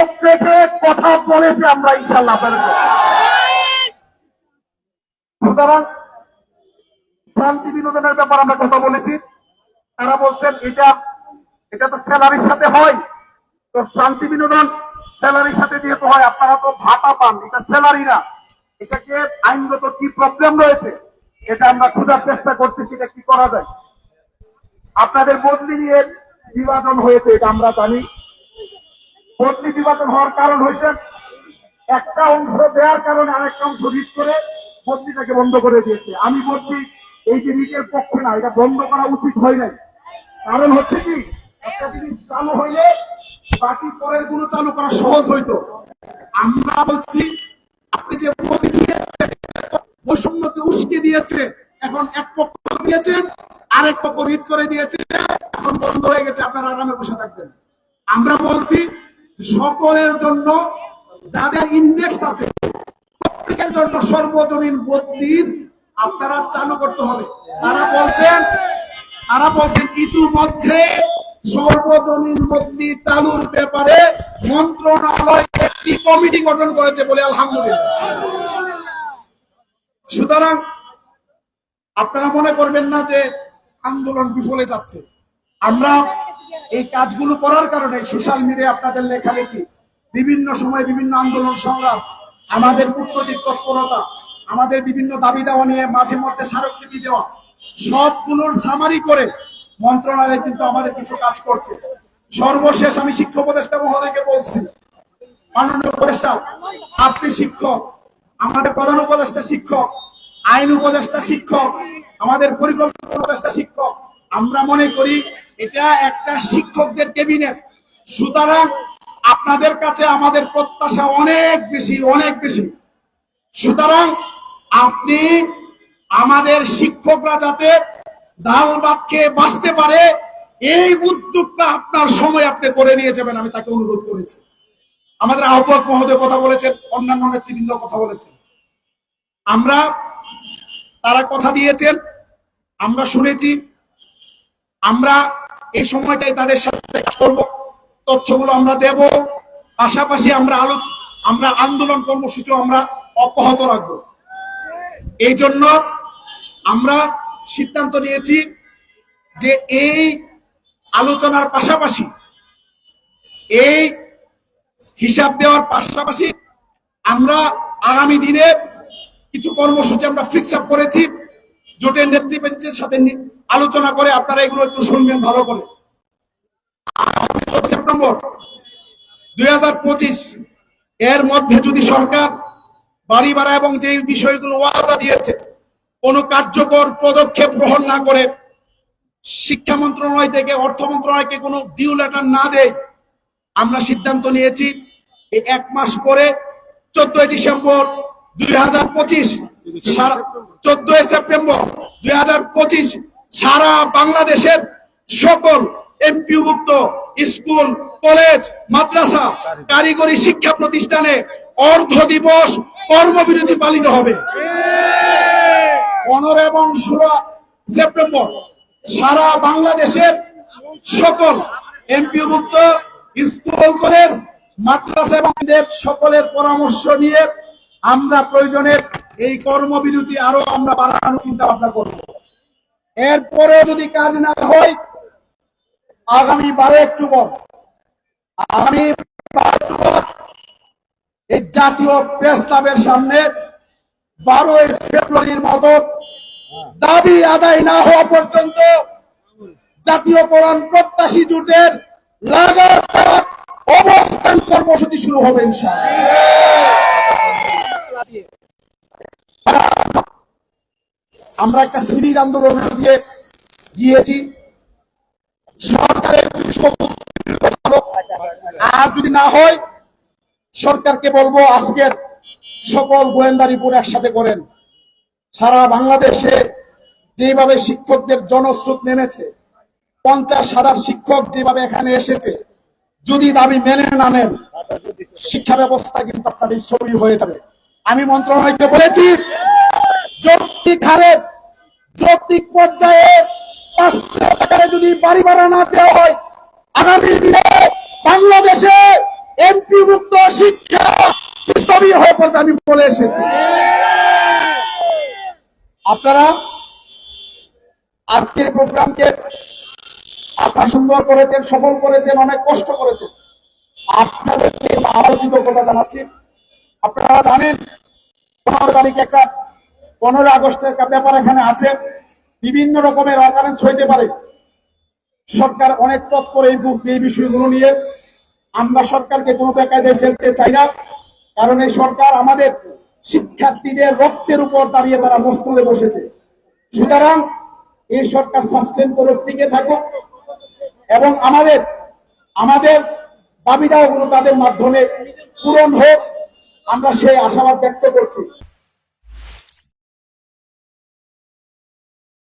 চোখ রেখে কথা বলেছে আমরা ইনশাল্লাহ। সুতরাং শান্তি বিনোদনের ব্যাপার আমরা কথা বলেছি। তারা বলছেন এটা তো স্যালারির সাথে হয়, তো শান্তি বিনোদন স্যালারির সাথে যেহেতু হয়, আপনারা তো ভাতা পান, এটা স্যালারি না, এটাকে আইনগত কি প্রবলেম রয়েছে এটা আমরা খোঁজার চেষ্টা করতেছি, এটা কি করা যায়। আপনাদের বদলি নিয়ে বিভাজন হয়েছে, এটা আমরা জানি। বদলি বিভাজন হওয়ার কারণ হয়েছে একটা অংশ দেওয়ার কারণে আরেকটা অংশ রিট করে বদলিটাকে বন্ধ করে দিয়েছে। আমি বলছি এই যে রিটের পক্ষে না, এটা বন্ধ করা উচিত হয় নাই। কারণ হচ্ছে কি, একটা জিনিস চালু হইলে বাকি পরের গুলো চালু করা সহজ হইতো। আমরা বলছি আপনি যে বদলি দিয়েছেন, বৈষম্যকে উস্কে দিয়েছে, এখন এক পক্ষ দিয়েছেন, আরেক পক্ষ রিট করে দিয়েছে, এখন বন্ধ হয়ে গেছে, আপনারা আরামে বসে থাকবেন। আমরা বলছি সকলের জন্য যাদের ইন্ডেক্স আছে প্রত্যেকের জন্য সর্বজনীন বদলির আপনারা চালু করতে হবে। তারা বলছেন ইতিমধ্যে সর্বজনীন বদলি চালুর ব্যাপারে মন্ত্রণালয় একটি কমিটি গঠন করেছে বলে আলহামদুলিল্লাহ। সুতরাং আপনারা মনে করবেন না যে আন্দোলন বিফলে যাচ্ছে। আমরা এই কাজগুলো করার কারণে সোশ্যাল মিডিয়া আপনাদের লেখালেখি, বিভিন্ন সময় বিভিন্ন আন্দোলন সংগ্রাম, আমাদের কূটনৈতিক তৎপরতা, আমাদের বিভিন্ন দাবি দেওয়া নিয়ে মাঝে মধ্যে স্মারকলিপি দেওয়া, সবগুলোর সামারি করে মন্ত্রণালয় কিন্তু আমাদের কিছু কাজ করছে। সর্বশেষ আমি শিক্ষা উপদেষ্টা মহোদয়কে বলছি, মাননীয় উপদেষ্টা আপনি শিক্ষক, আমাদের প্রধান উপদেষ্টা শিক্ষক, আইন উপদেষ্টা শিক্ষক, আমাদের পরিকল্পনা উপদেষ্টা শিক্ষক। আমরা মনে করি এটা একটা শিক্ষকদের ক্যাবিনেট। সুতরাং আপনাদের কাছে আমাদের প্রত্যাশা অনেক বেশি, অনেক বেশি। সুতরাং আপনি আমাদের শিক্ষকরা যাতে ডাল ভাত খেয়ে বাঁচতে পারে এই উদ্যোগটা আপনার সময় আপনি করে নিয়ে যাবেন, আমি তাকে অনুরোধ করেছি। আমাদের আহ্বায়ক মহোদয় কথা বলেছেন, অন্যান্য নেতৃবৃন্দ কথা বলেছেন, তারা কথা দিয়েছেন, আমরা শুনেছি। আমরা এই সময়টাই তাদের সাথে কাজ করব, তথ্যগুলো আমরা দেব। পাশাপাশি আমরা আন্দোলন কর্মসূচি আমরা অব্যাহত রাখব। এই জন্য আমরা সিদ্ধান্ত নিয়েছি যে এই আলোচনার পাশাপাশি, এই হিসাব দেওয়ার পাশাপাশি আমরা আগামী দিনে কিছু কর্মসূচি আমরা ফিক্স আপ করেছি। জোটের নেতৃবৃন্দের সাথে আলোচনা করে আপনারা এগুলো একটু শুনবেন ভালো করে। সেপ্টেম্বর 2025 এর মধ্যে যদি সরকার বাড়ি ভাড়া এবং যে বিষয়গুলো ওয়াদা দিয়েছে কোনো কার্যকর পদক্ষেপ গ্রহণ না করে, শিক্ষা মন্ত্রণালয় থেকে অর্থ মন্ত্রণালয়কে কোনো ডিউ লেটার না দেয়, আমরা সিদ্ধান্ত নিয়েছি এই 1 মাস পরে 14 ডিসেম্বর 2025 14 সেপ্টেম্বর 2025 সারা বাংলাদেশের সকল এমপিওভুক্ত স্কুল, কলেজ, মাদ্রাসা, কারিগরি শিক্ষা প্রতিষ্ঠানে অর্ধ দিবস কর্মবিরতি পালিত হবে। 15 এবং 16 সেপ্টেম্বর সারা বাংলাদেশের সকল এমপিওভুক্ত স্কুল, কলেজ, মাদ্রাসা এবং সকলের পরামর্শ নিয়ে আমরা প্রয়োজনে এই কর্মবিরতি আরো আমরা বাড়ানোর চিন্তা ভাবনা করব। এরপরে যদি কাজ না হয় আগামী 12 অক্টোবর এই জাতীয় প্রেস ক্লাবের সামনে 12 ফেব্রুয়ারির মতো দাবি আদায় না হওয়া পর্যন্ত জাতীয়করণ প্রত্যাশী জোটের লাগাতার অবস্থান কর্মসূচি শুরু হবে ইনশাআল্লাহ। আমরা একটা সিরিজ আন্দোলন দিয়ে গিয়েছি, সরকারের আর যদি না হয় সরকারকে বলবো আজকের সকল গোয়েন্দা রিপোর্ট একসাথে করেন। সারা বাংলাদেশে যেভাবে শিক্ষকদের জনস্রোত নেমেছে, 50,000 শিক্ষক যেভাবে এখানে এসেছে, যদি দাবি মেনে না নেন শিক্ষা ব্যবস্থা কিন্তু আপনাদের স্থবির হয়ে যাবে। আমি মন্ত্রণালয়কে বলেছি যৌক্তিক হারে, যৌক্তিক পর্যায়ে 500 টাকায় যদি বাড়ি ভাড়া না দেওয়া হয় আগামী দিনে বাংলাদেশে এমপিভুক্ত করবে আমি বলে এসেছি। আপনারা আজকের প্রোগ্রামকে আপনারা সুন্দর করেছেন, সফল করেছেন, অনেক কষ্ট করেছেন, আপনাদেরকে আবার কৃতজ্ঞতা জানাচ্ছি। আপনারা জানেন 15 তারিখে একটা 15 আগস্টের একটা ব্যাপার এখানে আছে, বিভিন্ন রকমের অকারেন্স হইতে পারে। সরকার অনেক তৎপর এই বিষয়গুলো নিয়ে। আমরা সরকারকে কোনো বেকায়দায় ফেলতে চাই না, কারণ এই সরকার আমাদের শিক্ষার্থীদের রক্তের উপর দাঁড়িয়ে তারা মস্তলে বসেছে। সুতরাং এই সরকার সাস্টেন করুক, টিকে থাকুক এবং আমাদের দাবি দাওয়াগুলো তাদের মাধ্যমে পূরণ হোক, আমরা সেই আশাবাদ ব্যক্ত করছি।